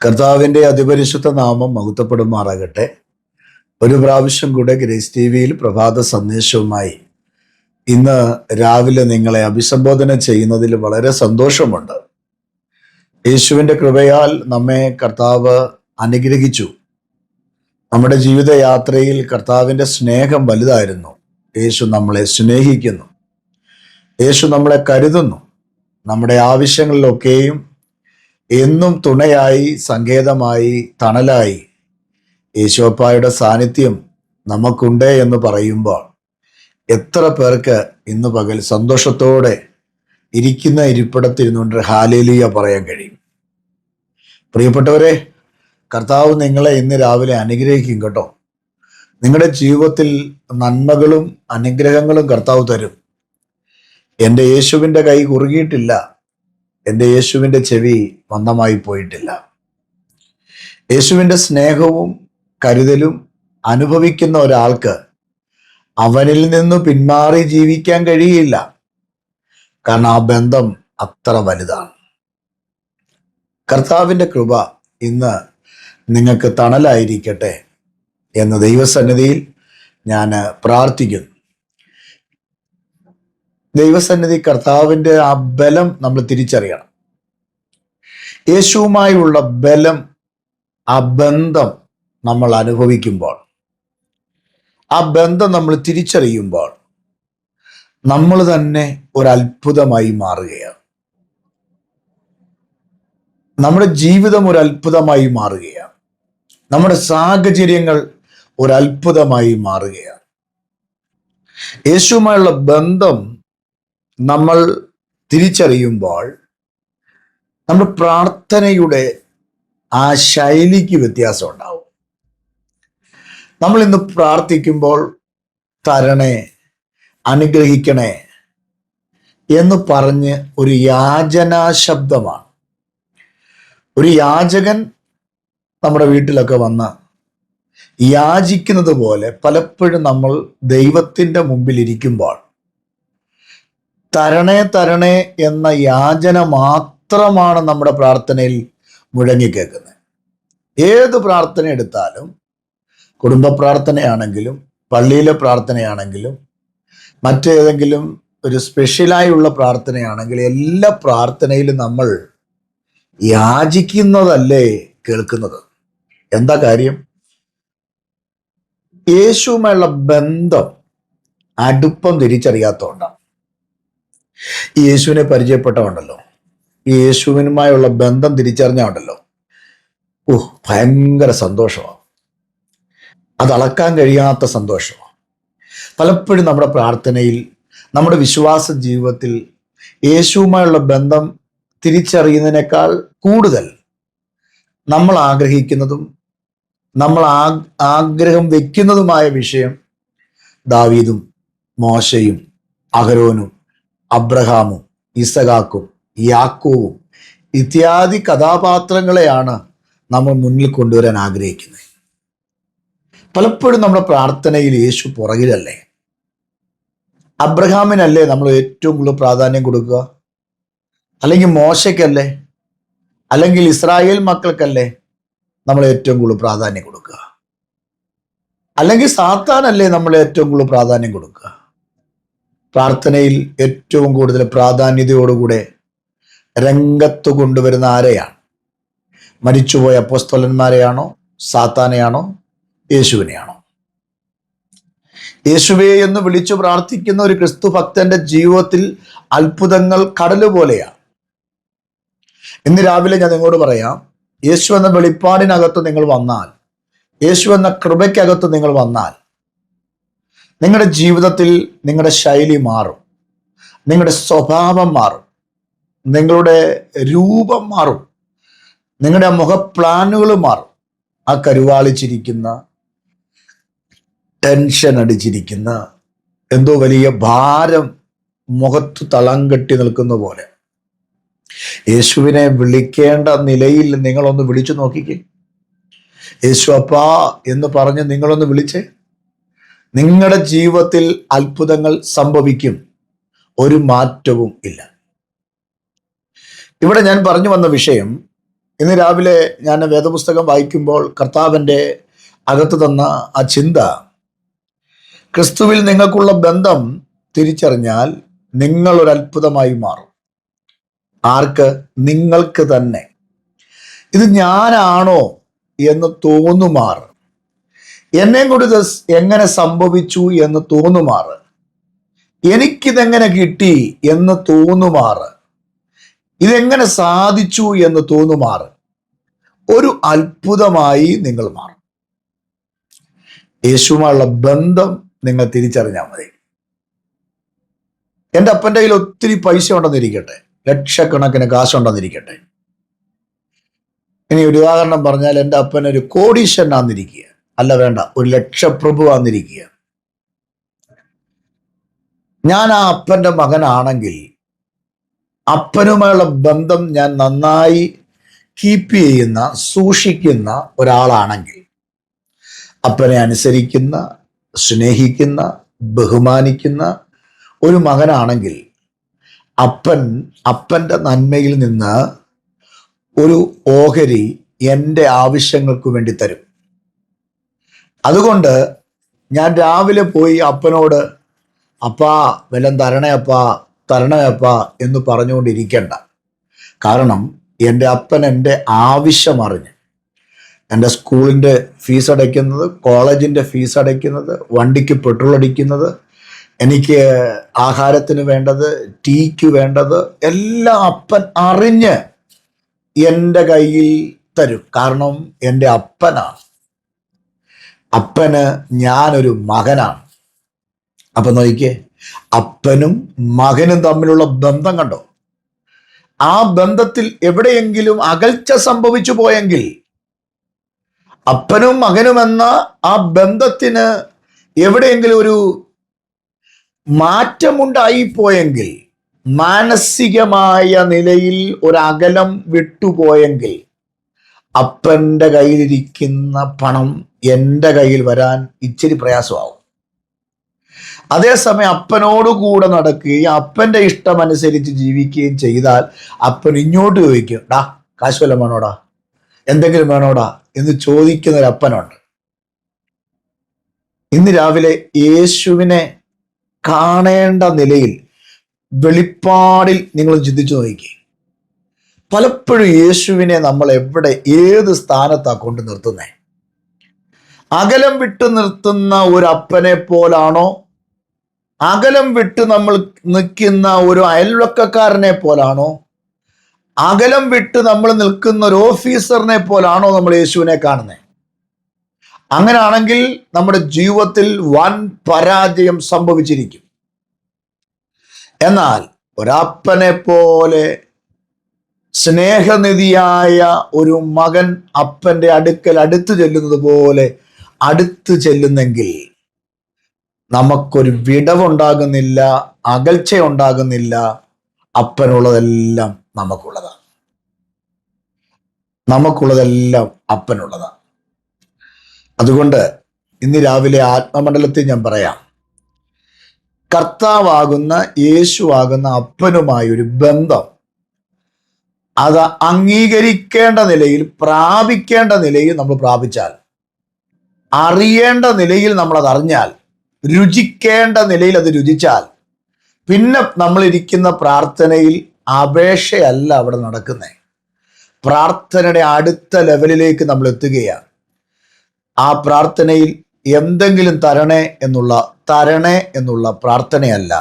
കർത്താവിൻ്റെ അതിപരിശുദ്ധ നാമം മഹത്വപ്പെടുമാറാകട്ടെ. ഒരു പ്രാവശ്യം കൂടെ ഗ്രേസ് ടി വിയിൽ പ്രഭാത സന്ദേശവുമായി ഇന്ന് രാവിലെ നിങ്ങളെ അഭിസംബോധന ചെയ്യുന്നതിൽ വളരെ സന്തോഷമുണ്ട്. യേശുവിൻ്റെ കൃപയാൽ നമ്മെ കർത്താവ് അനുഗ്രഹിച്ചു. നമ്മുടെ ജീവിതയാത്രയിൽ കർത്താവിൻ്റെ സ്നേഹം വലുതായിരുന്നു. യേശു നമ്മളെ സ്നേഹിക്കുന്നു, യേശു നമ്മളെ കരുതുന്നു. നമ്മുടെ ആവശ്യങ്ങളിലൊക്കെയും എന്നും തുണയായി, സങ്കേതമായി, തണലായി യേശുവപ്പായുടെ സാന്നിധ്യം നമുക്കുണ്ട് എന്ന് പറയുമ്പോൾ എത്ര പേർക്ക് ഇന്ന് പകൽ സന്തോഷത്തോടെ ഇരിക്കുന്ന ഇരിപ്പിടത്തിരുന്നുകൊണ്ട് ഹാലേലൂയ പറയാൻ കഴിയും. പ്രിയപ്പെട്ടവരെ, കർത്താവ് നിങ്ങളെ ഇന്ന് രാവിലെ അനുഗ്രഹിക്കും കേട്ടോ. നിങ്ങളുടെ ജീവിതത്തിൽ നന്മകളും അനുഗ്രഹങ്ങളും കർത്താവ് തരും. എൻ്റെ യേശുവിൻ്റെ കൈ കുറുകിയിട്ടില്ല, എൻ്റെ യേശുവിൻ്റെ ചെവി മന്ദമായി പോയിട്ടില്ല. യേശുവിൻ്റെ സ്നേഹവും കരുതലും അനുഭവിക്കുന്ന ഒരാൾക്ക് അവനിൽ നിന്ന് പിന്മാറി ജീവിക്കാൻ കഴിയില്ല. കാരണം ആ ബന്ധം അത്ര വലുതാണ്. കർത്താവിൻ്റെ കൃപ ഇന്ന് നിങ്ങൾക്ക് തണലായിരിക്കട്ടെ എന്ന് ദൈവസന്നിധിയിൽ ഞാൻ പ്രാർത്ഥിക്കുന്നു. ദൈവസന്നിധി കർത്താവിൻ്റെ ആ ബലം നമ്മൾ തിരിച്ചറിയണം. യേശുവുമായുള്ള ബലം, ആ ബന്ധം നമ്മൾ അനുഭവിക്കുമ്പോൾ, ആ ബന്ധം നമ്മൾ തിരിച്ചറിയുമ്പോൾ നമ്മൾ തന്നെ ഒരു അത്ഭുതമായി മാറുകയാണ്. നമ്മുടെ ജീവിതം ഒരു അത്ഭുതമായി മാറുകയാണ്. നമ്മുടെ സാഹചര്യങ്ങൾ ഒരു അത്ഭുതമായി മാറുകയാണ്. യേശുവുമായുള്ള ബന്ധം നമ്മൾ തിരിച്ചറിയുമ്പോൾ നമ്മുടെ പ്രാർത്ഥനയുടെ ആ ശൈലിക്ക് വ്യത്യാസം ഉണ്ടാവും. നമ്മൾ ഇന്ന് പ്രാർത്ഥിക്കുമ്പോൾ തരണേ, അനുഗ്രഹിക്കണേ എന്ന് പറഞ്ഞ് ഒരു യാചനാ ശബ്ദമാണ്. ഒരു യാചകൻ നമ്മുടെ വീട്ടിലൊക്കെ വന്ന് യാചിക്കുന്നത് പോലെ പലപ്പോഴും നമ്മൾ ദൈവത്തിൻ്റെ മുമ്പിൽ ഇരിക്കുമ്പോൾ തരണേ തരണേ എന്ന യാചന മാത്രമാണ് നമ്മുടെ പ്രാർത്ഥനയിൽ മുഴങ്ങിക്കേൾക്കുന്നത്. ഏത് പ്രാർത്ഥന എടുത്താലും, കുടുംബ പ്രാർത്ഥനയാണെങ്കിലും പള്ളിയിലെ പ്രാർത്ഥനയാണെങ്കിലും മറ്റേതെങ്കിലും ഒരു സ്പെഷ്യലായുള്ള പ്രാർത്ഥനയാണെങ്കിലും എല്ലാ പ്രാർത്ഥനയിലും നമ്മൾ യാചിക്കുന്നതല്ലേ കേൾക്കുന്നത്. എന്താ കാര്യം? യേശുവുമായുള്ള ബന്ധം, അടുപ്പം തിരിച്ചറിയാത്തതുകൊണ്ടാണ്. ഈ യേശുവിനെ പരിചയപ്പെട്ടവുണ്ടല്ലോ, ഈ യേശുവിനുമായുള്ള ബന്ധം തിരിച്ചറിഞ്ഞുണ്ടല്ലോ, ഭയങ്കര സന്തോഷമാണ്. അത് അളക്കാൻ കഴിയാത്ത സന്തോഷമാണ്. പലപ്പോഴും നമ്മുടെ പ്രാർത്ഥനയിൽ, നമ്മുടെ വിശ്വാസ ജീവിതത്തിൽ യേശുവുമായുള്ള ബന്ധം തിരിച്ചറിയുന്നതിനേക്കാൾ കൂടുതൽ നമ്മൾ ആഗ്രഹിക്കുന്നതും നമ്മൾ ആഗ്രഹം വെക്കുന്നതുമായ വിഷയം ദാവീദും മോശയും അഹരോനും അബ്രഹാമും ഇസഹാക്കും യാക്കോബും ഇത്യാദി കഥാപാത്രങ്ങളെയാണ് നമ്മൾ മുന്നിൽ കൊണ്ടുവരാൻ ആഗ്രഹിക്കുന്നത്. പലപ്പോഴും നമ്മുടെ പ്രാർത്ഥനയിൽ യേശു പുറകിലല്ലേ? അബ്രഹാമിനല്ലേ നമ്മൾ ഏറ്റവും കൂടുതൽ പ്രാധാന്യം കൊടുക്കുക? അല്ലെങ്കിൽ മോശയ്ക്കല്ലേ? അല്ലെങ്കിൽ ഇസ്രായേൽ മക്കൾക്കല്ലേ നമ്മൾ ഏറ്റവും കൂടുതൽ പ്രാധാന്യം കൊടുക്കുക? അല്ലെങ്കിൽ സാത്താനല്ലേ നമ്മൾ ഏറ്റവും കൂടുതൽ പ്രാധാന്യം കൊടുക്കുക? പ്രാർത്ഥനയിൽ ഏറ്റവും കൂടുതൽ പ്രാധാന്യതയോടുകൂടെ രംഗത്ത് കൊണ്ടുവരുന്ന ആരെയാണ്? മരിച്ചുപോയ അപ്പോസ്തലന്മാരെയാണോ? സാത്താനെയാണോ? യേശുവിനെയാണോ? യേശുവേ എന്ന് വിളിച്ചു പ്രാർത്ഥിക്കുന്ന ഒരു ക്രിസ്തു ഭക്തന്റെ ജീവിതത്തിൽ അത്ഭുതങ്ങൾ കടല് പോലെയാണ്. ഇന്ന് രാവിലെ ഞാൻ നിങ്ങളോട് പറയാം, യേശു എന്ന വെളിപ്പാടിനകത്ത് നിങ്ങൾ വന്നാൽ, യേശു എന്ന കൃപയ്ക്കകത്ത് നിങ്ങൾ വന്നാൽ, നിങ്ങളുടെ ജീവിതത്തിൽ നിങ്ങളുടെ ശൈലി മാറും, നിങ്ങളുടെ സ്വഭാവം മാറും, നിങ്ങളുടെ രൂപം മാറും, നിങ്ങളുടെ മുഖപ്ലാനുകൾ മാറും. ആ കരുവാളിച്ചിരിക്കുന്ന, ടെൻഷൻ അടിച്ചിരിക്കുന്ന, എന്തോ വലിയ ഭാരം മുഖത്ത് തളം കെട്ടി നിൽക്കുന്ന പോലെ യേശുവിനെ വിളിക്കേണ്ട നിലയിൽ നിങ്ങളൊന്ന് വിളിച്ചു നോക്കിക്കേ. യേശു അപ്പാ എന്ന് പറഞ്ഞ് നിങ്ങളൊന്ന് വിളിച്ചേ. നിങ്ങളുടെ ജീവിതത്തിൽ അത്ഭുതങ്ങൾ സംഭവിക്കും. ഒരു മാറ്റവും ഇല്ല. ഇവിടെ ഞാൻ പറഞ്ഞു വന്ന വിഷയം, ഇന്ന് രാവിലെ ഞാൻ വേദപുസ്തകം വായിക്കുമ്പോൾ കർത്താവിൻ്റെ അകത്ത് തന്ന ആ ചിന്ത, ക്രിസ്തുവിൽ നിങ്ങൾക്കുള്ള ബന്ധം തിരിച്ചറിഞ്ഞാൽ നിങ്ങൾ ഒരു അത്ഭുതമായി മാറും. ആർക്ക്? നിങ്ങൾക്ക് തന്നെ. ഇത് ഞാനാണോ എന്ന് തോന്നുമാറ്, എന്നെ കൊണ്ട് ഇത് എങ്ങനെ സംഭവിച്ചു എന്ന് തോന്നുമാറ്, എനിക്കിതെങ്ങനെ കിട്ടി എന്ന് തോന്നുമാറ്, ഇതെങ്ങനെ സാധിച്ചു എന്ന് തോന്നുമാറ് ഒരു അത്ഭുതമായി നിങ്ങൾ മാറും. യേശുവുമായുള്ള ബന്ധം നിങ്ങൾ തിരിച്ചറിഞ്ഞാൽ മതി. എൻ്റെ അപ്പൻ്റെ കയ്യിൽ ഒത്തിരി പൈസ ഉണ്ടെന്നിരിക്കട്ടെ, ലക്ഷക്കണക്കിന് കാശുണ്ടെന്നിരിക്കട്ടെ. ഇനി ഒരു ഉദാഹരണം പറഞ്ഞാൽ, എൻ്റെ അപ്പൻ ഒരു കോടീശ്വരനാന്നിരിക്കുക, അല്ല വേണ്ട, ഒരു ലക്ഷപ്രഭുവാന്നിരിക്കുക. ഞാൻ ആ അപ്പൻ്റെ മകനാണെങ്കിൽ, അപ്പനുമായുള്ള ബന്ധം ഞാൻ നന്നായി കീപ്പ് ചെയ്യുന്ന, സൂക്ഷിക്കുന്ന ഒരാളാണെങ്കിൽ, അപ്പനെ അനുസരിക്കുന്ന, സ്നേഹിക്കുന്ന, ബഹുമാനിക്കുന്ന ഒരു മകനാണെങ്കിൽ, അപ്പൻ്റെ നന്മയിൽ നിന്ന് ഒരു ഓഹരി എൻ്റെ ആവശ്യങ്ങൾക്ക് വേണ്ടി തരും. അതുകൊണ്ട് ഞാൻ രാവിലെ പോയി അപ്പനോട് അപ്പാ വല്ലതും തരണേ അപ്പാ എന്ന് പറഞ്ഞുകൊണ്ടിരിക്കണ്ട. കാരണം എൻ്റെ അപ്പൻ എൻ്റെ ആവശ്യം അറിഞ്ഞ്, എൻ്റെ സ്കൂളിൻ്റെ ഫീസ് അടയ്ക്കുന്നത്, കോളേജിൻ്റെ ഫീസ് അടയ്ക്കുന്നത്, വണ്ടിക്ക് പെട്രോൾ അടിക്കുന്നത്, എനിക്ക് ആഹാരത്തിന് വേണ്ടത്, ടീക്ക് വേണ്ടത് എല്ലാം അപ്പൻ അറിഞ്ഞ് എൻ്റെ കയ്യിൽ തരും. കാരണം എൻ്റെ അപ്പനാണ്. അപ്പന് ഞാനൊരു മകനാണ്. അപ്പൊ നോക്കിക്കേ, അപ്പനും മകനും തമ്മിലുള്ള ബന്ധം കണ്ടോ? ആ ബന്ധത്തിൽ എവിടെയെങ്കിലും അകൽച്ച സംഭവിച്ചു പോയെങ്കിൽ, അപ്പനും മകനും എന്ന ആ ബന്ധത്തിന് എവിടെയെങ്കിലും ഒരു മാറ്റമുണ്ടായിപ്പോയെങ്കിൽ, മാനസികമായ നിലയിൽ ഒരു അകലം വിട്ടുപോയെങ്കിൽ, അപ്പൻ്റെ കയ്യിലിരിക്കുന്ന പണം എൻ്റെ കയ്യിൽ വരാൻ ഇച്ചിരി പ്രയാസമാവും. അതേസമയം അപ്പനോടുകൂടെ നടക്കുകയും അപ്പൻ്റെ ഇഷ്ടമനുസരിച്ച് ജീവിക്കുകയും ചെയ്താൽ അപ്പൻ ഇങ്ങോട്ട് ചോദിക്കും, ഡാ കാശ് വല്ലതും വേണോടാ, എന്തെങ്കിലും വേണോടാ എന്ന് ചോദിക്കുന്ന ഒരു അപ്പനുണ്ട്. ഇന്ന് രാവിലെ യേശുവിനെ കാണേണ്ട നിലയിൽ, വെളിപ്പാടിൽ നിങ്ങൾ ചിന്തിച്ചു നോക്കി. പലപ്പോഴും യേശുവിനെ നമ്മൾ ഏത് സ്ഥാനത്താണ് കൊണ്ട് നിർത്തുന്നത്? അകലം വിട്ട് നിർത്തുന്ന ഒരു അപ്പനെ പോലാണോ? അകലം വിട്ട് നമ്മൾ നിൽക്കുന്ന ഒരു അയൽവക്കക്കാരനെ പോലാണോ? അകലം വിട്ട് നമ്മൾ നിൽക്കുന്ന ഒരു ഓഫീസറിനെ പോലാണോ നമ്മൾ യേശുവിനെ കാണുന്നത്? അങ്ങനെയാണെങ്കിൽ നമ്മുടെ ജീവിതത്തിൽ വൻ പരാജയം സംഭവിച്ചിരിക്കും. എന്നാൽ ഒരപ്പനെ പോലെ സ്നേഹനിധിയായ ഒരു മകൻ അപ്പൻ്റെ അടുത്ത് ചെല്ലുന്നത് പോലെ അടുത്ത് ചെല്ലുന്നെങ്കിൽ നമുക്കൊരു വിടവുണ്ടാകുന്നില്ല, അകൽച്ച ഉണ്ടാകുന്നില്ല. അപ്പനുള്ളതെല്ലാം നമുക്കുള്ളതെല്ലാം അപ്പനുള്ളതാണ്. അതുകൊണ്ട് ഇന്ന് രാവിലെ ആത്മമണ്ഡലത്തിൽ ഞാൻ പറയാം, കർത്താവാകുന്ന യേശുവാകുന്ന അപ്പനുമായൊരു ബന്ധം അത് അംഗീകരിക്കേണ്ട നിലയിൽ, പ്രാപിക്കേണ്ട നിലയിൽ നമ്മൾ പ്രാപിച്ചാൽ, അറിയേണ്ട നിലയിൽ നമ്മൾ അത് അറിഞ്ഞാൽ, രുചിക്കേണ്ട നിലയിൽ അത് രുചിച്ചാൽ, പിന്നെ നമ്മൾ ഇരിക്കുന്ന പ്രാർത്ഥനയിൽ അപേക്ഷയല്ല അവിടെ നടക്കുന്നത്. പ്രാർത്ഥനയുടെ അടുത്ത ലെവലിലേക്ക് നമ്മൾ എത്തുകയാണ്. ആ പ്രാർത്ഥനയിൽ എന്തെങ്കിലും തരണേ എന്നുള്ള പ്രാർത്ഥനയല്ല,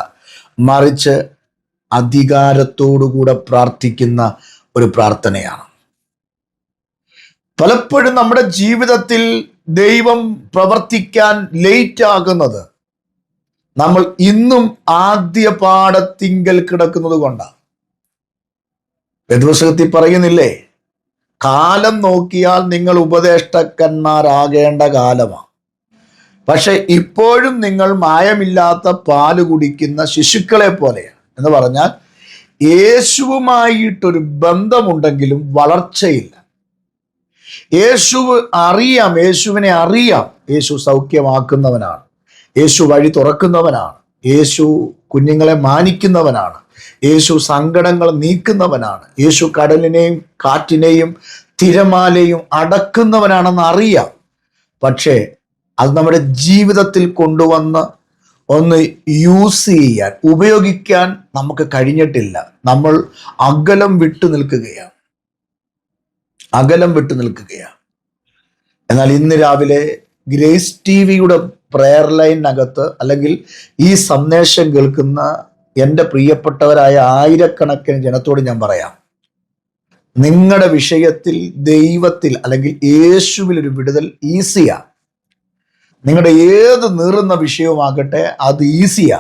മറിച്ച് അധികാരത്തോടുകൂടെ പ്രാർത്ഥിക്കുന്ന ഒരു പ്രാർത്ഥനയാണ്. പലപ്പോഴും നമ്മുടെ ജീവിതത്തിൽ ദൈവം പ്രവർത്തിക്കാൻ ലേറ്റ് ആകുന്നത് നമ്മൾ ഇന്നും ആദ്യ പാഠത്തിങ്കൽ കിടക്കുന്നത് കൊണ്ടാണ്. വേദപുസ്തകത്തിൽ പറയുന്നില്ലേ, കാലം നോക്കിയാൽ നിങ്ങൾ ഉപദേഷ്ടക്കന്മാരാകേണ്ട കാലമാണ്, പക്ഷെ ഇപ്പോഴും നിങ്ങൾ മായമില്ലാത്ത പാല് കുടിക്കുന്ന ശിശുക്കളെ പോലെയാണ്. എന്ന് പറഞ്ഞാൽ യേശുവുമായിട്ടൊരു ബന്ധമുണ്ടെങ്കിലും വളർച്ചയില്ല. യേശുവിനെ അറിയാം. യേശു സൗഖ്യമാക്കുന്നവനാണ്, യേശു വഴി തുറക്കുന്നവനാണ്, യേശു കുഞ്ഞുങ്ങളെ മാനിക്കുന്നവനാണ്, യേശു സങ്കടങ്ങൾ നീക്കുന്നവനാണ്, യേശു കടലിനെയും കാറ്റിനെയും തിരമാലയും അടക്കുന്നവനാണെന്ന് അറിയാം. പക്ഷേ അത് നമ്മുടെ ജീവിതത്തിൽ കൊണ്ടുവന്ന് ഒന്ന് യൂസ് ചെയ്യാൻ, ഉപയോഗിക്കാൻ നമുക്ക് കഴിഞ്ഞിട്ടില്ല. നമ്മൾ അകലം വിട്ടു നിൽക്കുകയാണ്. എന്നാൽ ഇന്ന് രാവിലെ ഗ്രേസ് TV-യുടെ പ്രെയർ ലൈനകത്ത്, അല്ലെങ്കിൽ ഈ സന്ദേശം കേൾക്കുന്ന എൻ്റെ പ്രിയപ്പെട്ടവരായ ആയിരക്കണക്കിന് ജനത്തോട് ഞാൻ പറയാം, നിങ്ങളുടെ വിഷയത്തിൽ ദൈവത്തിൽ അല്ലെങ്കിൽ യേശുവിൽ ഒരു വിടുതൽ ഈസിയാ. നിങ്ങളുടെ ഏത് നീറുന്ന വിഷയവുമാകട്ടെ, അത് ഈസിയാ.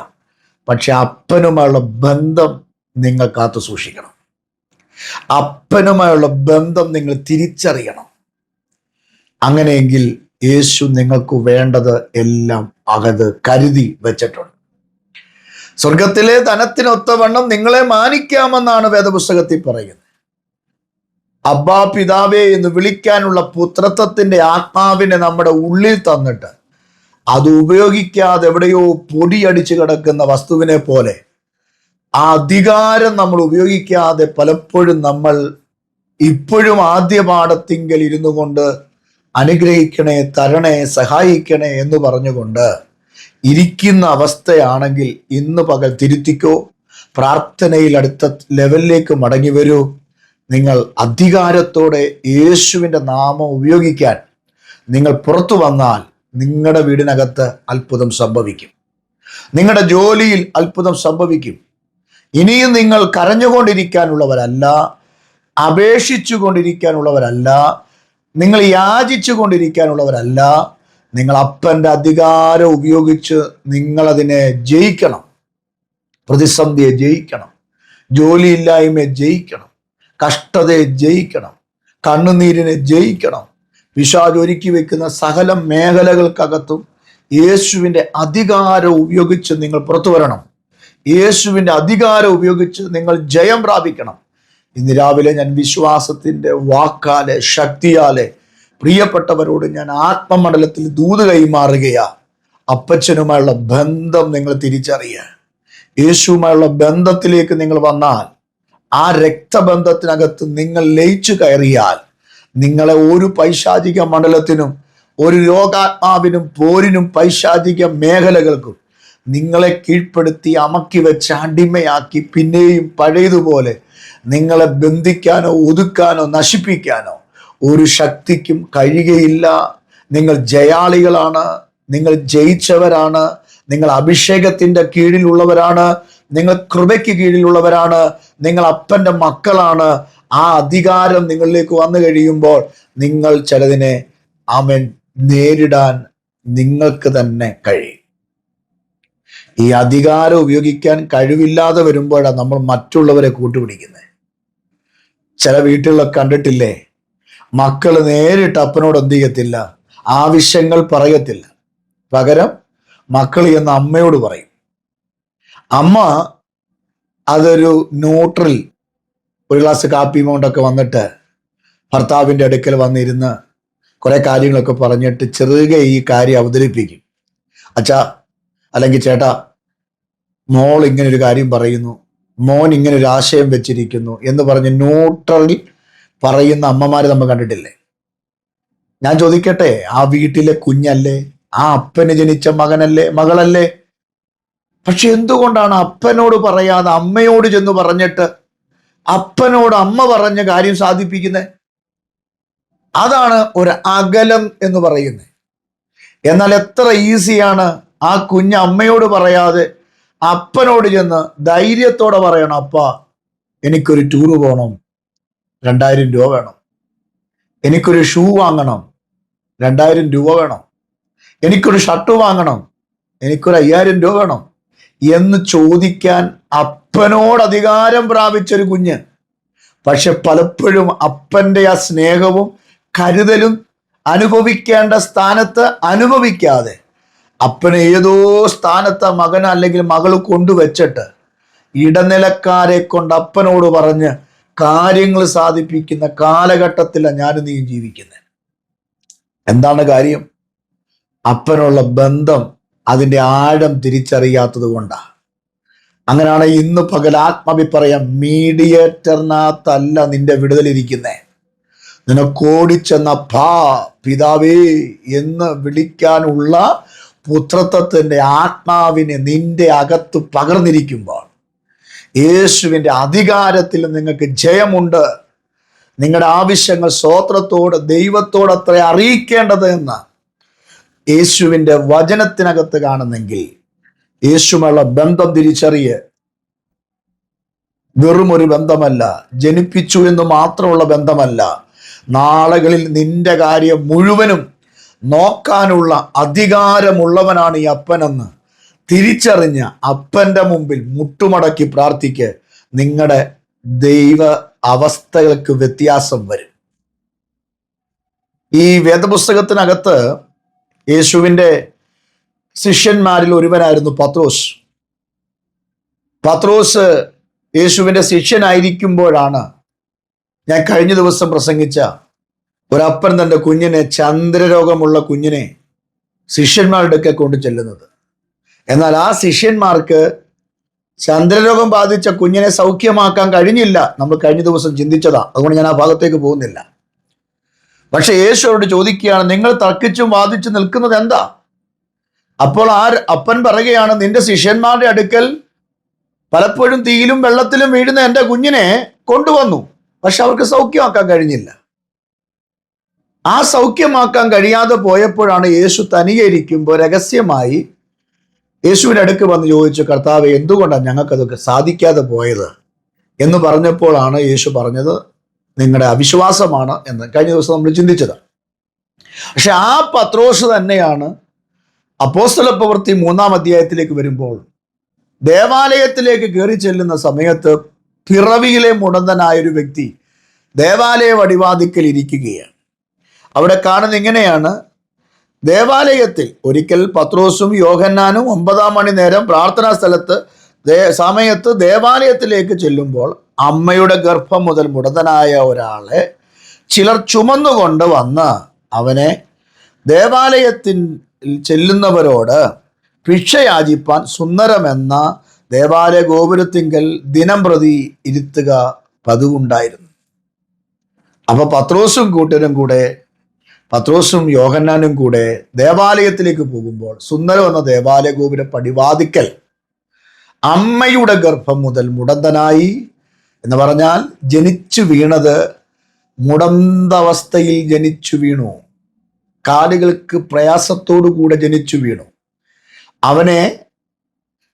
പക്ഷെ അപ്പനുമായുള്ള ബന്ധം നിങ്ങൾ കാത്തു സൂക്ഷിക്കണം. അപ്പനുമായുള്ള ബന്ധം നിങ്ങൾ തിരിച്ചറിയണം. അങ്ങനെയെങ്കിൽ യേശു നിങ്ങൾക്ക് വേണ്ടത് എല്ലാം അകത് കരുതി വെച്ചിട്ടുണ്ട്. സ്വർഗത്തിലെ ധനത്തിനൊത്തവണ്ണം നിങ്ങളെ മാനിക്കാമെന്നാണ് വേദപുസ്തകത്തിൽ പറയുന്നത്. അബ്ബാ പിതാവേ എന്ന് വിളിക്കാനുള്ള പുത്രത്വത്തിന്റെ ആത്മാവിനെ നമ്മുടെ ഉള്ളിൽ തന്നിട്ട് അത് ഉപയോഗിക്കാതെ എവിടെയോ പൊടിയടിച്ച് കിടക്കുന്ന വസ്തുവിനെ പോലെ ആ അധികാരം നമ്മൾ ഉപയോഗിക്കാതെ പലപ്പോഴും നമ്മൾ ഇപ്പോഴും ആദ്യ പാഠത്തിങ്കൽ ഇരുന്നു കൊണ്ട് അനുഗ്രഹിക്കണേ, തരണേ, സഹായിക്കണേ എന്ന് പറഞ്ഞുകൊണ്ട് ഇരിക്കുന്ന അവസ്ഥയാണെങ്കിൽ ഇന്ന് പകൽ തിരുത്തിക്കോ. പ്രാർത്ഥനയിൽ അടുത്ത ലെവലിലേക്ക് മടങ്ങി വരൂ. നിങ്ങൾ അധികാരത്തോടെ യേശുവിൻ്റെ നാമം ഉപയോഗിക്കാൻ നിങ്ങൾ പുറത്തു വന്നാൽ നിങ്ങളുടെ വീടിനകത്ത് അത്ഭുതം സംഭവിക്കും. നിങ്ങളുടെ ജോലിയിൽ അത്ഭുതം സംഭവിക്കും. ഇനിയും നിങ്ങൾ കരഞ്ഞുകൊണ്ടിരിക്കാനുള്ളവരല്ല, അപേക്ഷിച്ചു കൊണ്ടിരിക്കാനുള്ളവരല്ല, നിങ്ങൾ യാചിച്ചു കൊണ്ടിരിക്കാനുള്ളവരല്ല. നിങ്ങൾ അപ്പൻ്റെ അധികാരം ഉപയോഗിച്ച് നിങ്ങളതിനെ ജയിക്കണം. പ്രതിസന്ധിയെ ജയിക്കണം, ജോലിയില്ലായ്മയെ ജയിക്കണം, കഷ്ടതയെ ജയിക്കണം, കണ്ണുനീരിനെ ജയിക്കണം. പിശാച് ഒരുക്കി വെക്കുന്ന സകല മേഖലകൾക്കകത്തും യേശുവിൻ്റെ അധികാരം ഉപയോഗിച്ച് നിങ്ങൾ പുറത്തു വരണം. യേശുവിൻ്റെ അധികാരം ഉപയോഗിച്ച് നിങ്ങൾ ജയം പ്രാപിക്കണം. ഇന്ന് രാവിലെ ഞാൻ വിശ്വാസത്തിൻ്റെ വാക്കാലെ, ശക്തിയാലെ പ്രിയപ്പെട്ടവരോട് ഞാൻ ആത്മമണ്ഡലത്തിൽ ദൂത് കൈമാറുകയാ. അപ്പച്ചനുമായുള്ള ബന്ധം നിങ്ങൾ തിരിച്ചറിയുക. യേശുവുമായുള്ള ബന്ധത്തിലേക്ക് നിങ്ങൾ വന്നാൽ, ആ രക്തബന്ധത്തിനകത്ത് നിങ്ങൾ ലയിച്ചു കയറിയാൽ, നിങ്ങളെ ഒരു പൈശാചിക മണ്ഡലത്തിനും ഒരു രോഗാത്മാവിനും പോരിനും പൈശാചിക മേഖലകൾക്കും നിങ്ങളെ കീഴ്പ്പെടുത്തി അമക്കി വെച്ച് അടിമയാക്കി പിന്നെയും പഴയതുപോലെ നിങ്ങളെ ബന്ധിക്കാനോ ഒതുക്കാനോ നശിപ്പിക്കാനോ ഒരു ശക്തിക്കും കഴിയുകയില്ല. നിങ്ങൾ ജയാളികളാണ്, നിങ്ങൾ ജയിച്ചവരാണ്, നിങ്ങൾ അഭിഷേകത്തിൻ്റെ കീഴിലുള്ളവരാണ്, നിങ്ങൾ കൃപയ്ക്ക് കീഴിലുള്ളവരാണ്, നിങ്ങൾ അപ്പൻ്റെ മക്കളാണ്. ആ അധികാരം നിങ്ങളിലേക്ക് വന്നു കഴിയുമ്പോൾ നിങ്ങൾ ചിലതിനെ നേരിടാൻ നിങ്ങൾക്ക് തന്നെ കഴിയും. ഈ അധികാരം ഉപയോഗിക്കാൻ കഴിവില്ലാതെ വരുമ്പോഴാണ് നമ്മൾ മറ്റുള്ളവരെ കൂട്ടുപിടിക്കുന്നത്. ചില വീട്ടുകളിലൊക്കെ കണ്ടിട്ടില്ലേ, മക്കൾ നേരിട്ട് അപ്പനോട് എന്ത് ചെയ്യത്തില്ല, ആവശ്യങ്ങൾ പറയത്തില്ല. പകരം മക്കൾ എന്ന് അമ്മയോട് പറയും. അമ്മ അതൊരു ന്യൂട്രൽ ഒരു ഗ്ലാസ് കാപ്പി കൊണ്ടൊക്കെ വന്നിട്ട് ഭർത്താവിൻ്റെ അടുക്കൽ വന്നിരുന്ന് കുറെ കാര്യങ്ങളൊക്കെ പറഞ്ഞിട്ട് ചെറുകെ ഈ കാര്യം അവതരിപ്പിക്കും. അച്ഛാ, അല്ലെങ്കിൽ ചേട്ടാ, മോൾ ഇങ്ങനെ ഒരു കാര്യം പറയുന്നു, മോൻ ഇങ്ങനെ ഒരു ആശയം വെച്ചിരിക്കുന്നു എന്ന് പറഞ്ഞ് ന്യൂട്രലിൽ പറയുന്ന അമ്മമാര് നമ്മൾ കണ്ടിട്ടില്ലേ? ഞാൻ ചോദിക്കട്ടെ, ആ വീട്ടിലെ കുഞ്ഞല്ലേ, ആ അപ്പന് ജനിച്ച മകനല്ലേ, മകളല്ലേ? പക്ഷെ എന്തുകൊണ്ടാണ് അപ്പനോട് പറയാതെ അമ്മയോട് ചെന്ന് പറഞ്ഞിട്ട് അപ്പനോട് അമ്മ പറഞ്ഞ കാര്യം സാധിപ്പിക്കുന്നത്? അതാണ് ഒരു അകലം എന്ന് പറയുന്നത്. എന്നാൽ എത്ര ഈസിയാണ് ആ കുഞ്ഞ് അമ്മയോട് പറയാതെ അപ്പനോട് ചെന്ന് ധൈര്യത്തോടെ പറയണം, അപ്പ എനിക്കൊരു ടൂറ് പോകണം, 2000 രൂപ വേണം. എനിക്കൊരു ഷൂ വാങ്ങണം, 2000 രൂപ വേണം. എനിക്കൊരു ഷർട്ട് വാങ്ങണം, എനിക്കൊരു 5000 രൂപ വേണം എന്ന് ചോദിക്കാൻ അപ്പനോട് അധികാരം പ്രാപിച്ചൊരു കുഞ്ഞ്. പക്ഷെ പലപ്പോഴും അപ്പൻ്റെ ആ സ്നേഹവും കരുതലും അനുഭവിക്കേണ്ട സ്ഥാനത്ത് അനുഭവിക്കാതെ അപ്പനെ ഏതോ സ്ഥാനത്ത് മകൻ അല്ലെങ്കിൽ മകൾ കൊണ്ടുവച്ചിട്ട് ഇടനിലക്കാരെ കൊണ്ട് അപ്പനോട് പറഞ്ഞ് കാര്യങ്ങൾ സാധിപ്പിക്കുന്ന കാലഘട്ടത്തിലാണ് ഞാനും നീ ജീവിക്കുന്നത്. എന്താണ് കാര്യം? അപ്പനുള്ള ബന്ധം അതിൻ്റെ ആഴം തിരിച്ചറിയാത്തത് കൊണ്ടാണ്. അങ്ങനെയാണ് ഇന്ന് പകൽ ആത്മാവി പറയാം, മീഡിയേറ്ററിനകത്തല്ല നിന്റെ വിടുതലിരിക്കുന്നേ, നിനക്കോടിച്ചെന്ന പിതാവേ എന്ന് വിളിക്കാനുള്ള പുത്രത്വത്തിൻ്റെ ആത്മാവിനെ നിന്റെ അകത്ത് പകർന്നിരിക്കുമ്പോൾ യേശുവിൻ്റെ അധികാരത്തിൽ നിങ്ങൾക്ക് ജയമുണ്ട്. നിങ്ങളുടെ ആവശ്യങ്ങൾ സ്തോത്രത്തോട് ദൈവത്തോടത്ര അറിയിക്കേണ്ടത് എന്ന് യേശുവിൻ്റെ വചനത്തിനകത്ത് കാണുന്നെങ്കിൽ യേശുവുള്ള ബന്ധം തിരിച്ചറിയ വെറും ഒരു ബന്ധമല്ല, ജനിപ്പിച്ചു എന്ന് മാത്രമുള്ള ബന്ധമല്ല, നാളുകളിൽ നിന്റെ കാര്യം മുഴുവനും നോക്കാനുള്ള അധികാരമുള്ളവനാണ് ഈ അപ്പനെന്ന് തിരിച്ചറിഞ്ഞ അപ്പൻ്റെ മുമ്പിൽ മുട്ടുമടക്കി പ്രാർത്ഥിക്ക്. നിങ്ങളുടെ ദൈവ അവസ്ഥകൾക്ക് വ്യത്യാസം വരും. ഈ വേദപുസ്തകത്തിനകത്ത് യേശുവിൻ്റെ ശിഷ്യന്മാരിൽ ഒരുവനായിരുന്നു പത്രോസ്. പത്രോസ് യേശുവിൻ്റെ ശിഷ്യനായിരിക്കുമ്പോഴാണ് ഞാൻ കഴിഞ്ഞ ദിവസം പ്രസംഗിച്ച ഒരപ്പൻ തൻ്റെ കുഞ്ഞിനെ, ചന്ദ്രരോഗമുള്ള കുഞ്ഞിനെ ശിഷ്യന്മാരുടെ ഒക്കെ കൊണ്ട് ചെല്ലുന്നത്. എന്നാൽ ആ ശിഷ്യന്മാർക്ക് ചന്ദ്രരോഗം ബാധിച്ച കുഞ്ഞിനെ സൗഖ്യമാക്കാൻ കഴിഞ്ഞില്ല. നമ്മൾ കഴിഞ്ഞ ദിവസം ചിന്തിച്ചതാ, അതുകൊണ്ട് ഞാൻ ആ ഭാഗത്തേക്ക് പോകുന്നില്ല. പക്ഷെ യേശു അവരോട് ചോദിക്കുകയാണ്, നിങ്ങൾ തർക്കിച്ചും വാദിച്ചു നിൽക്കുന്നത് എന്താ? അപ്പോൾ അപ്പൻ പറയുകയാണ്, നിന്റെ ശിഷ്യന്മാരുടെ അടുക്കൽ പലപ്പോഴും തീയിലും വെള്ളത്തിലും വീഴുന്ന എൻ്റെ കുഞ്ഞിനെ കൊണ്ടുവന്നു, പക്ഷെ അവർക്ക് സൗഖ്യമാക്കാൻ കഴിഞ്ഞില്ല. ആ സൗഖ്യമാക്കാൻ കഴിയാതെ പോയപ്പോഴാണ് യേശു തനിയെ ഇരിക്കുമ്പോൾ രഹസ്യമായി യേശുവിൻ്റെ അടുക്ക് വന്ന് ചോദിച്ചു, കർത്താവേ, എന്തുകൊണ്ടാണ് ഞങ്ങൾക്കതൊക്കെ സാധിക്കാതെ പോയത് എന്ന് പറഞ്ഞപ്പോഴാണ് യേശു പറഞ്ഞത്, നിങ്ങളുടെ അവിശ്വാസമാണ് എന്ന് കഴിഞ്ഞ ദിവസം നമ്മൾ ചിന്തിച്ചത്. പക്ഷെ ആ പത്രോസ് തന്നെയാണ് അപ്പോസ്തല പ്രവൃത്തി 3-ാം അധ്യായത്തിലേക്ക് വരുമ്പോൾ ദേവാലയത്തിലേക്ക് കയറി ചെല്ലുന്ന സമയത്ത് പിറവിയിലെ മുടന്തനായൊരു വ്യക്തി ദേവാലയ വടിവാതിക്കൽ ഇരിക്കുകയാണ്. അവിടെ കാണുന്ന ഇങ്ങനെയാണ്, ദേവാലയത്തിൽ ഒരിക്കൽ പത്രോസും യോഹന്നാനും 9-ാം മണി നേരം പ്രാർത്ഥനാ സമയത്ത് ദേവാലയത്തിലേക്ക് ചെല്ലുമ്പോൾ അമ്മയുടെ ഗർഭം മുതൽ മുടന്തനായ ഒരാളെ ചിലർ ചുമന്നുകൊണ്ട് വന്ന് അവനെ ദേവാലയത്തിൽ ചെല്ലുന്നവരോട് ഭിക്ഷയാചിപ്പാൻ സുന്ദരമെന്ന ദേവാലയ ഗോപുരത്തിങ്കൽ ദിനം പ്രതി ഇരുത്തുക പതിവുണ്ടായിരുന്നു. അപ്പൊ പത്രോസും യോഹന്നാനും കൂടെ ദേവാലയത്തിലേക്ക് പോകുമ്പോൾ സുന്ദരം എന്ന ദേവാലയ ഗോപുര പടിവാതിക്കൽ അമ്മയുടെ ഗർഭം മുതൽ മുടന്തനായി എന്ന് പറഞ്ഞാൽ ജനിച്ചു വീണത് മുടന്തവസ്ഥയിൽ ജനിച്ചു വീണു, കാലുകൾക്ക് പ്രയാസത്തോടു കൂടെ ജനിച്ചു വീണു. അവനെ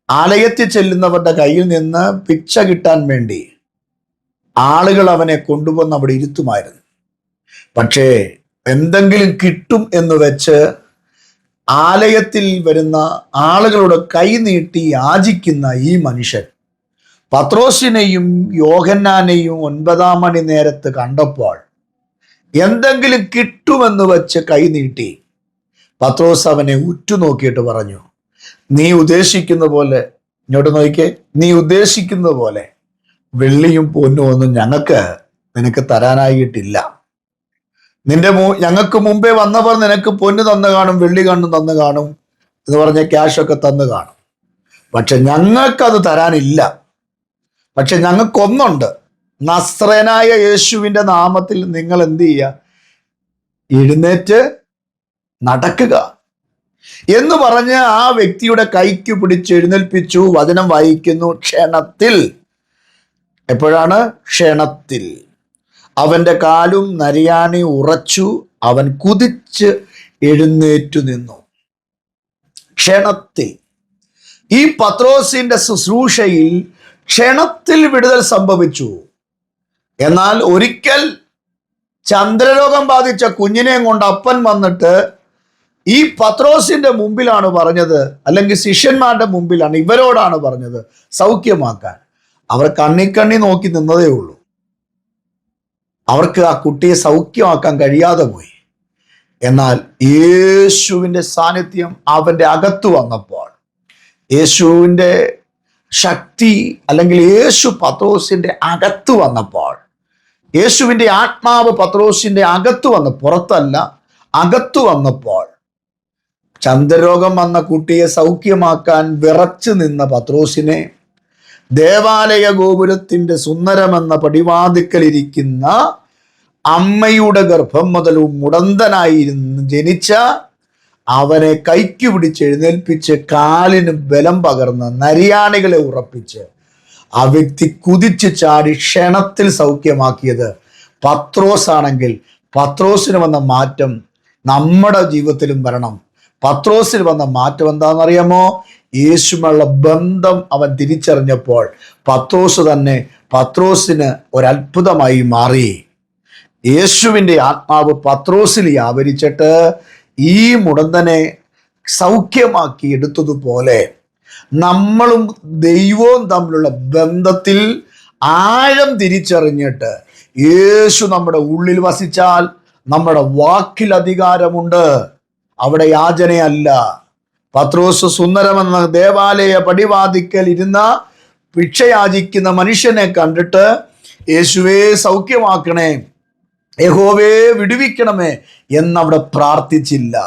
ആലയത്തിൽ ചെല്ലുന്നവരുടെ കയ്യിൽ നിന്ന് ഭിക്ഷ കിട്ടാൻ വേണ്ടി ആളുകൾ അവനെ കൊണ്ടുവന്ന് അവിടെ ഇരുത്തുമായിരുന്നു. പക്ഷേ എന്തെങ്കിലും കിട്ടും എന്ന് വെച്ച് ആലയത്തിൽ വരുന്ന ആളുകളുടെ കൈ നീട്ടി യാചിക്കുന്ന ഈ മനുഷ്യൻ പത്രോസിനെയും യോഹന്നാനെയും 9-ാം മണി നേരത്ത് കണ്ടപ്പോൾ എന്തെങ്കിലും കിട്ടുമെന്ന് വെച്ച് കൈ നീട്ടി. പത്രോസ് അവനെ ഉറ്റുനോക്കിയിട്ട് പറഞ്ഞു, നീ ഉദ്ദേശിക്കുന്ന പോലെ, ഇങ്ങോട്ട് നോക്കിക്കേ, നീ ഉദ്ദേശിക്കുന്ന പോലെ വെള്ളിയും പൊന്നും ഒന്നും നിനക്ക് തരാനായിട്ടില്ല. ഞങ്ങൾക്ക് മുമ്പേ വന്നവർ നിനക്ക് പൊന്ന് തന്നു കാണും, വെള്ളി കണ്ണും തന്നു കാണും എന്ന് പറഞ്ഞ ക്യാഷൊക്കെ തന്നു കാണും. പക്ഷെ ഞങ്ങൾക്കത് തരാനില്ല. പക്ഷെ ഞങ്ങൾക്കൊന്നുണ്ട്, നസ്രയനായ യേശുവിൻ്റെ നാമത്തിൽ നിങ്ങൾ എന്ത് ചെയ്യുക, എഴുന്നേറ്റ് നടക്കുക എന്ന് പറഞ്ഞ് ആ വ്യക്തിയുടെ കൈക്ക് പിടിച്ച് എഴുന്നേൽപ്പിച്ചു. വചനം വായിക്കുന്നു, ക്ഷണത്തിൽ. എപ്പോഴാണ്? ക്ഷണത്തിൽ അവൻ്റെ കാലും നരിയാണി ഉറച്ചു, അവൻ കുതിച്ച് എഴുന്നേറ്റു നിന്നു. ക്ഷണത്തിൽ. ഈ പത്രോസിന്റെ ശുശ്രൂഷയിൽ ക്ഷണത്തിൽ വിടുതൽ സംഭവിച്ചു. എന്നാൽ ഒരിക്കൽ ചന്ദ്രരോഗം ബാധിച്ച കുഞ്ഞിനെയും കൊണ്ട് അപ്പൻ വന്നിട്ട് ഈ പത്രോസിന്റെ മുമ്പിലാണ് പറഞ്ഞത്, അല്ലെങ്കിൽ ശിഷ്യന്മാരുടെ മുമ്പിലാണ്, ഇവരോടാണ് പറഞ്ഞത് സൗഖ്യമാക്കാൻ. അവർ കണ്ണി നോക്കി നിന്നതേ ഉള്ളൂ. അവർക്ക് ആ കുട്ടിയെ സൗഖ്യമാക്കാൻ കഴിയാതെ പോയി. എന്നാൽ യേശുവിൻ്റെ സാന്നിധ്യം അവൻ്റെ അകത്ത് വന്നപ്പോൾ, യേശുവിൻ്റെ ശക്തി അല്ലെങ്കിൽ യേശു പത്രോസിൻ്റെ അകത്ത് വന്നപ്പോൾ, യേശുവിൻ്റെ ആത്മാവ് പത്രോസിൻ്റെ അകത്ത് വന്ന്, പുറത്തല്ല, അകത്ത് വന്നപ്പോൾ ചന്ദ്രരോഗം വന്ന കുട്ടിയെ സൗഖ്യമാക്കാൻ വിറച്ചു നിന്ന പത്രോസിനെ ദേവാലയ ഗോപുരത്തിൻ്റെ സുന്ദരമെന്ന പടിവാതിക്കലിരിക്കുന്ന അമ്മയുടെ ഗർഭം മുതലും മുടന്തനായിരുന്നു ജനിച്ച അവനെ കൈക്ക് പിടിച്ച് എഴുന്നേൽപ്പിച്ച് കാലിന് ബലം പകർന്ന് നരിയാണികളെ ഉറപ്പിച്ച് ആ വ്യക്തി കുതിച്ചു ചാടി ക്ഷണത്തിൽ സൗഖ്യമാക്കിയത് പത്രോസ് ആണെങ്കിൽ പത്രോസിന് വന്ന മാറ്റം നമ്മുടെ ജീവിതത്തിലും വരണം. പത്രോസിൽ വന്ന മാറ്റം എന്താണെന്നറിയാമോ? യേശുവുള്ള ബന്ധം അവൻ തിരിച്ചറിഞ്ഞപ്പോൾ പത്രോസിന് ഒരത്ഭുതമായി മാറി. യേശുവിൻ്റെ ആത്മാവ് പത്രോസിൽ വ്യാപരിച്ചിട്ട് ഈ മുടന്തനെ സൗഖ്യമാക്കി എടുത്തതുപോലെ നമ്മളും ദൈവവും തമ്മിലുള്ള ബന്ധത്തിൽ ആഴം തിരിച്ചറിഞ്ഞിട്ട് യേശു നമ്മുടെ ഉള്ളിൽ വസിച്ചാൽ നമ്മുടെ വാക്കിൽ അധികാരമുണ്ട്. അവിടെ യാചനയല്ല. പത്രോസ് സുന്ദരമെന്ന ദേവാലയ പടിവാതിക്കൽ ഇരുന്ന ഭിക്ഷയാചിക്കുന്ന മനുഷ്യനെ കണ്ടിട്ട് യേശുവേ സൗഖ്യമാക്കണേ, യഹോവേ വിടുവിക്കണമേ എന്നവിടെ പ്രാർത്ഥിച്ചില്ല.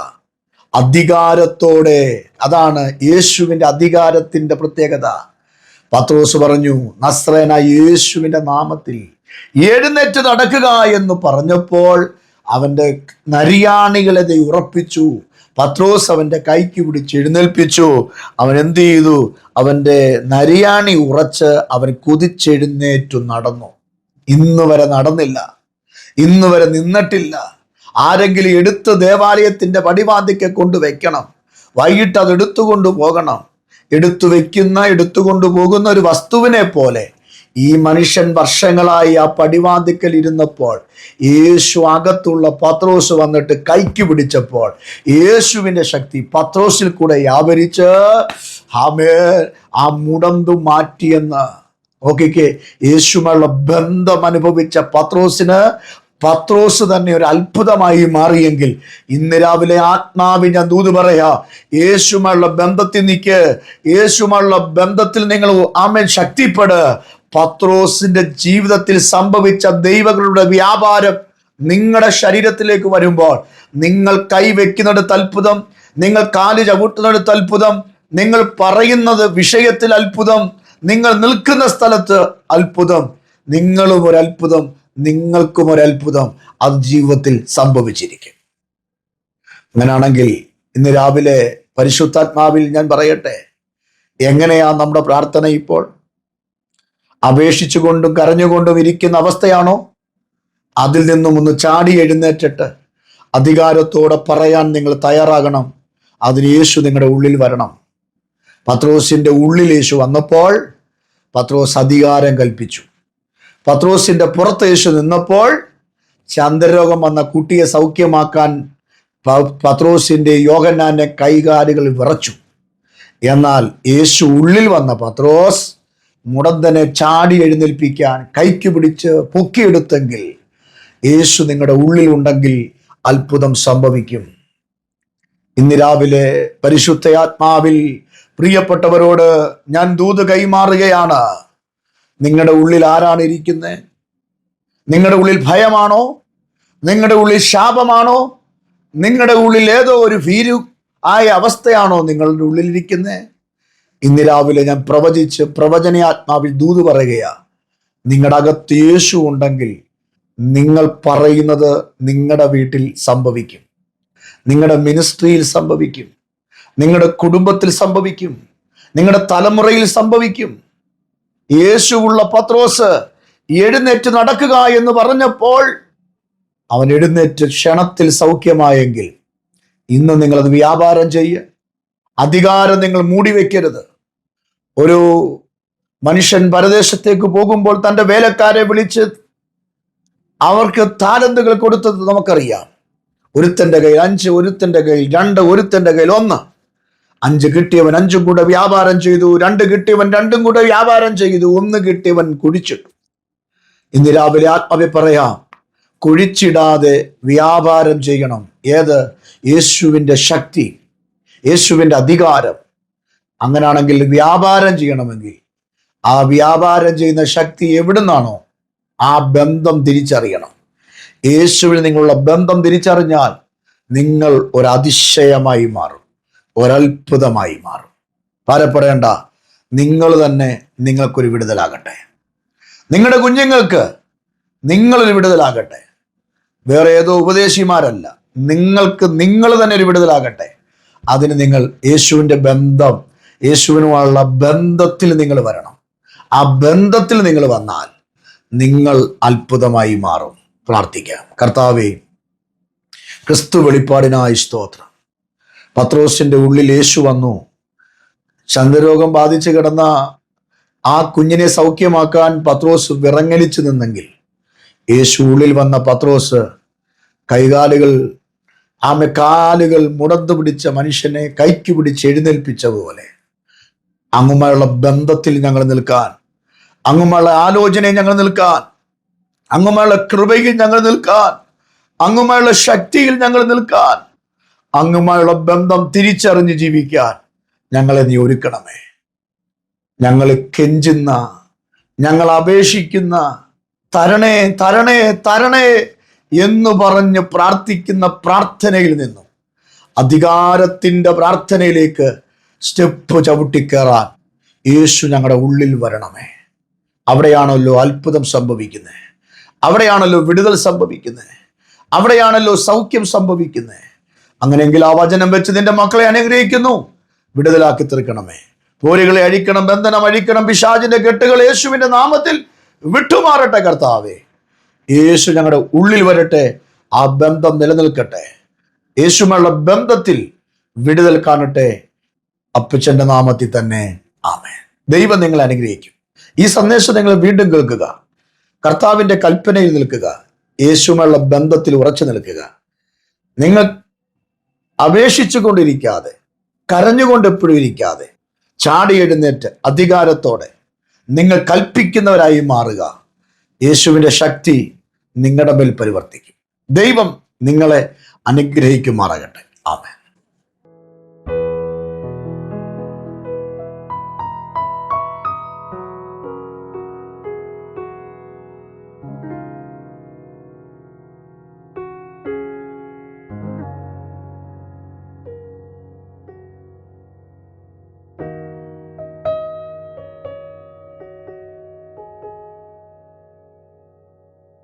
അധികാരത്തോടെ. അതാണ് യേശുവിൻ്റെ അധികാരത്തിൻ്റെ പ്രത്യേകത. പത്രോസ് പറഞ്ഞു, നസ്രയനായ യേശുവിൻ്റെ നാമത്തിൽ എഴുന്നേറ്റ് നടക്കുക എന്ന് പറഞ്ഞപ്പോൾ അവൻ്റെ നരിയാണികളെ ഉറപ്പിച്ചു. പത്രോസ് അവൻ്റെ കൈക്ക് പിടിച്ച് എഴുന്നേൽപ്പിച്ചു. അവൻ എന്ത് ചെയ്തു? അവൻ്റെ നരിയാണി ഉറച്ച് അവൻ കുതിച്ചെഴുന്നേറ്റു നടന്നു. ഇന്ന് വരെ നടന്നില്ല, ഇന്ന് വരെ നിന്നിട്ടില്ല. ആരെങ്കിലും എടുത്ത് ദേവാലയത്തിൻ്റെ പടിവാതിക്കെ കൊണ്ടുവയ്ക്കണം. വൈകിട്ട് അത് എടുത്തുകൊണ്ടു പോകണം. എടുത്തുകൊണ്ടു പോകുന്ന ഒരു വസ്തുവിനെ പോലെ ഈ മനുഷ്യൻ വർഷങ്ങളായി ആ പടിവാതിക്കൽ ഇരുന്നപ്പോൾ യേശു അകത്തുള്ള പത്രോസ് വന്നിട്ട് കൈക്ക് പിടിച്ചപ്പോൾ യേശുവിൻ്റെ ശക്തി പത്രോസിൽ കൂടെ വ്യാപരിച്ച് ആ മുടന്തു മാറ്റിയെന്ന് നോക്കിക്കേ. യേശുവുള്ള ബന്ധം അനുഭവിച്ച പത്രോസ് തന്നെ ഒരു അത്ഭുതമായി മാറിയെങ്കിൽ ഇന്ന് രാവിലെ ആത്മാവിൽ ഞാൻ ദൂത് പറയാ, യേശുവുള്ള ബന്ധത്തിൽ നിൽക്ക്. യേശുവുള്ള ബന്ധത്തിൽ നിങ്ങൾ ആമേൻ ശക്തിപ്പെട്. പത്രോസിന്റെ ജീവിതത്തിൽ സംഭവിച്ച ദൈവങ്ങളുടെ വ്യാപാരം നിങ്ങളുടെ ശരീരത്തിലേക്ക് വരുമ്പോൾ നിങ്ങൾ കൈവെക്കുന്നിടത്ത് അത്ഭുതം, നിങ്ങൾ കാല് ചവിട്ടുന്നിടത്ത് അത്ഭുതം, നിങ്ങൾ പറയുന്നത് വിഷയത്തിൽ അത്ഭുതം, നിങ്ങൾ നിൽക്കുന്ന സ്ഥലത്ത് അത്ഭുതം, നിങ്ങളും ഒരു അത്ഭുതം, നിങ്ങൾക്കും ഒരു അത്ഭുതം അത് ജീവിതത്തിൽ സംഭവിച്ചിരിക്കും. അങ്ങനെയാണെങ്കിൽ ഇന്ന് രാവിലെ പരിശുദ്ധാത്മാവിൽ ഞാൻ പറയട്ടെ, എങ്ങനെയാ നമ്മുടെ പ്രാർത്ഥന ഇപ്പോൾ? അപേക്ഷിച്ചുകൊണ്ടും കരഞ്ഞുകൊണ്ടും ഇരിക്കുന്ന അവസ്ഥയാണോ? അതിൽ നിന്നും ഒന്ന് ചാടി എഴുന്നേറ്റിട്ട് അധികാരത്തോടെ പറയാൻ നിങ്ങൾ തയ്യാറാകണം. അതിന് യേശു നിങ്ങളുടെ ഉള്ളിൽ വരണം. പത്രോസിന്റെ ഉള്ളിൽ യേശു വന്നപ്പോൾ പത്രോസ് അധികാരം കൽപ്പിച്ചു. പത്രോസിന്റെ പുറത്ത് യേശു നിന്നപ്പോൾ ചന്ദ്രരോഗം വന്ന കുട്ടിയെ സൗഖ്യമാക്കാൻ പത്രോസിന്റെ യോഹന്നാന്റെ കൈകാലുകൾ വിറച്ചു. എന്നാൽ യേശു ഉള്ളിൽ വന്ന പത്രോസ് മുടന്തനെ ചാടി എഴുന്നേൽപ്പിക്കാൻ കൈക്ക് പിടിച്ച് പൊക്കിയെടുത്തെങ്കിൽ യേശു നിങ്ങളുടെ ഉള്ളിലുണ്ടെങ്കിൽ അത്ഭുതം സംഭവിക്കും. ഇന്ന് രാവിലെ പരിശുദ്ധയാത്മാവിൽ പ്രിയപ്പെട്ടവരോട് ഞാൻ ദൂത് കൈമാറുകയാണ്. നിങ്ങളുടെ ഉള്ളിൽ ആരാണ് ഇരിക്കുന്നത്? നിങ്ങളുടെ ഉള്ളിൽ ഭയമാണോ? നിങ്ങളുടെ ഉള്ളിൽ ശാപമാണോ? നിങ്ങളുടെ ഉള്ളിൽ ഏതോ ഒരു ഭീരു ആയ അവസ്ഥയാണോ നിങ്ങളുടെ ഉള്ളിലിരിക്കുന്നത്? ഇന്ന് രാവിലെ ഞാൻ പ്രവചനയാത്മാവിൽ ദൂത് പറയുകയാ. നിങ്ങളുടെ അകത്ത് യേശു ഉണ്ടെങ്കിൽ നിങ്ങൾ പറയുന്നത് നിങ്ങളുടെ വീട്ടിൽ സംഭവിക്കും, നിങ്ങളുടെ മിനിസ്ട്രിയിൽ സംഭവിക്കും, നിങ്ങളുടെ കുടുംബത്തിൽ സംഭവിക്കും, നിങ്ങളുടെ തലമുറയിൽ സംഭവിക്കും. യേശുവുള്ള പത്രോസ് എഴുന്നേറ്റ് നടക്കുക എന്ന് പറഞ്ഞപ്പോൾ അവൻ എഴുന്നേറ്റ് ക്ഷണത്തിൽ സൗഖ്യമായെങ്കിൽ ഇന്ന് നിങ്ങളത് വ്യാപാരം ചെയ്യുക. അധികാരം നിങ്ങൾ മൂടിവെക്കരുത്. ഒരു മനുഷ്യൻ പരദേശത്തേക്ക് പോകുമ്പോൾ തൻ്റെ വേലക്കാരെ വിളിച്ച് അവർക്ക് താലന്തുകൾ കൊടുത്തത് നമുക്കറിയാം. ഒരുത്തൻ്റെ കയ്യിൽ 5, ഒരുത്തൻ്റെ കയ്യിൽ 2, ഒരുത്തൻ്റെ കയ്യിൽ 1. 5 കിട്ടിയവൻ 5 കൂടെ വ്യാപാരം ചെയ്തു, 2 കിട്ടിയവൻ 2 കൂടെ വ്യാപാരം ചെയ്തു, 1 കിട്ടിയവൻ കുഴിച്ചിട്ടു. ഇന്ന് രാവിലെ ആത്മാവെ പറയാം, കുഴിച്ചിടാതെ വ്യാപാരം ചെയ്യണം. ഏത്? യേശുവിൻ്റെ ശക്തി, യേശുവിൻ്റെ അധികാരം. അങ്ങനാണെങ്കിൽ വ്യാപാരം ചെയ്യണമെങ്കിൽ ആ വ്യാപാരം ചെയ്യുന്ന ശക്തി എവിടുന്നാണോ ആ ബന്ധം തിരിച്ചറിയണം. യേശുവിൽ നിങ്ങളുള്ള ബന്ധം തിരിച്ചറിഞ്ഞാൽ നിങ്ങൾ ഒരു അതിശയമായി മാറും, ഒരത്ഭുതമായി മാറും. ഭാരപ്പെടേണ്ട, നിങ്ങൾ തന്നെ നിങ്ങൾക്കൊരു വിടുതലാകട്ടെ. നിങ്ങളുടെ കുഞ്ഞുങ്ങൾക്ക് നിങ്ങളൊരു വിടുതലാകട്ടെ. വേറെ ഏതോ ഉപദേശിമാരല്ല, നിങ്ങൾക്ക് നിങ്ങൾ തന്നെ ഒരു വിടുതലാകട്ടെ. അതിന് നിങ്ങൾ യേശുവിൻ്റെ ബന്ധം, യേശുവിനുമുള്ള ബന്ധത്തിൽ നിങ്ങൾ വരണം. ആ ബന്ധത്തിൽ നിങ്ങൾ വന്നാൽ നിങ്ങൾ അത്ഭുതമായി മാറും. പ്രാർത്ഥിക്കാം. കർത്താവേ, ക്രിസ്തു വെളിപ്പാടിനായി സ്തോത്രം. പത്രോസിന്റെ ഉള്ളിൽ യേശു വന്നു. ചന്ദ്രരോഗം ബാധിച്ചു കിടന്ന ആ കുഞ്ഞിനെ സൗഖ്യമാക്കാൻ പത്രോസ് വിറങ്ങലിച്ചു നിന്നെങ്കിൽ, യേശു ഉള്ളിൽ വന്ന പത്രോസ് കൈകാലുകൾ, കാലുകൾ മുടന്തു പിടിച്ച മനുഷ്യനെ കൈക്ക് പിടിച്ച് എഴുന്നേൽപ്പിച്ച പോലെ അങ്ങുമായുള്ള ബന്ധത്തിൽ ഞങ്ങൾ നിൽക്കാൻ, അങ്ങുമായുള്ള ആലോചനയിൽ ഞങ്ങൾ നിൽക്കാൻ, അങ്ങുമായുള്ള കൃപയിൽ ഞങ്ങൾ നിൽക്കാൻ, അങ്ങുമായുള്ള ശക്തിയിൽ ഞങ്ങൾ നിൽക്കാൻ, അങ്ങുമായുള്ള ബന്ധം തിരിച്ചറിഞ്ഞ് ജീവിക്കാൻ ഞങ്ങളെ നീ ഒരുക്കണമേ. ഞങ്ങൾ കെഞ്ചുന്ന, ഞങ്ങൾ അപേക്ഷിക്കുന്ന, തരണേ തരണേ തരണേ എന്ന് പറഞ്ഞ് പ്രാർത്ഥിക്കുന്ന പ്രാർത്ഥനയിൽ നിന്നും അധികാരത്തിൻ്റെ പ്രാർത്ഥനയിലേക്ക് സ്റ്റെപ്പ് ചവിട്ടിക്കയറാൻ യേശു ഞങ്ങളുടെ ഉള്ളിൽ വരണമേ. അവിടെയാണല്ലോ അത്ഭുതം സംഭവിക്കുന്നത്, അവിടെയാണല്ലോ വിടുതൽ സംഭവിക്കുന്നത്, അവിടെയാണല്ലോ സൗഖ്യം സംഭവിക്കുന്നത്. അങ്ങനെയെങ്കിൽ ആ വചനം വെച്ച് നിന്റെ മക്കളെ അനുഗ്രഹിക്കുന്നു. വിടുതലാക്കി തീർക്കണമേ. പോരുകളെ അഴിക്കണം, ബന്ധനം അഴിക്കണം, പിശാചിന്റെ കെട്ടുകൾ യേശുവിന്റെ നാമത്തിൽ വിട്ടുമാറട്ടെ. കർത്താവേ, യേശു ഞങ്ങളുടെ ഉള്ളിൽ വരട്ടെ. ആ ബന്ധം നിലനിൽക്കട്ടെ. യേശുവുമായുള്ള ബന്ധത്തിൽ വിടുതൽ കാണട്ടെ. അപ്പച്ചന്റെ നാമത്തിൽ തന്നെ ആമേൻ. ദൈവം നിങ്ങളെ അനുഗ്രഹിക്കും. ഈ സന്ദേശം നിങ്ങൾ വീണ്ടും കേൾക്കുക. കർത്താവിന്റെ കൽപ്പനയിൽ നിൽക്കുക. യേശുവുമായുള്ള ബന്ധത്തിൽ ഉറച്ചു നിൽക്കുക. നിങ്ങൾ അപേക്ഷിച്ചു കൊണ്ടിരിക്കാതെ, കരഞ്ഞുകൊണ്ട് എപ്പോഴും ഇരിക്കാതെ, ചാടി എഴുന്നേറ്റ് അധികാരത്തോടെ നിങ്ങൾ കൽപ്പിക്കുന്നവരായി മാറുക. യേശുവിൻ്റെ ശക്തി നിങ്ങളുടെ മേൽ പരിവർത്തിക്കും. ദൈവം നിങ്ങളെ അനുഗ്രഹിക്കുമാറാകട്ടെ. ആമേൻ.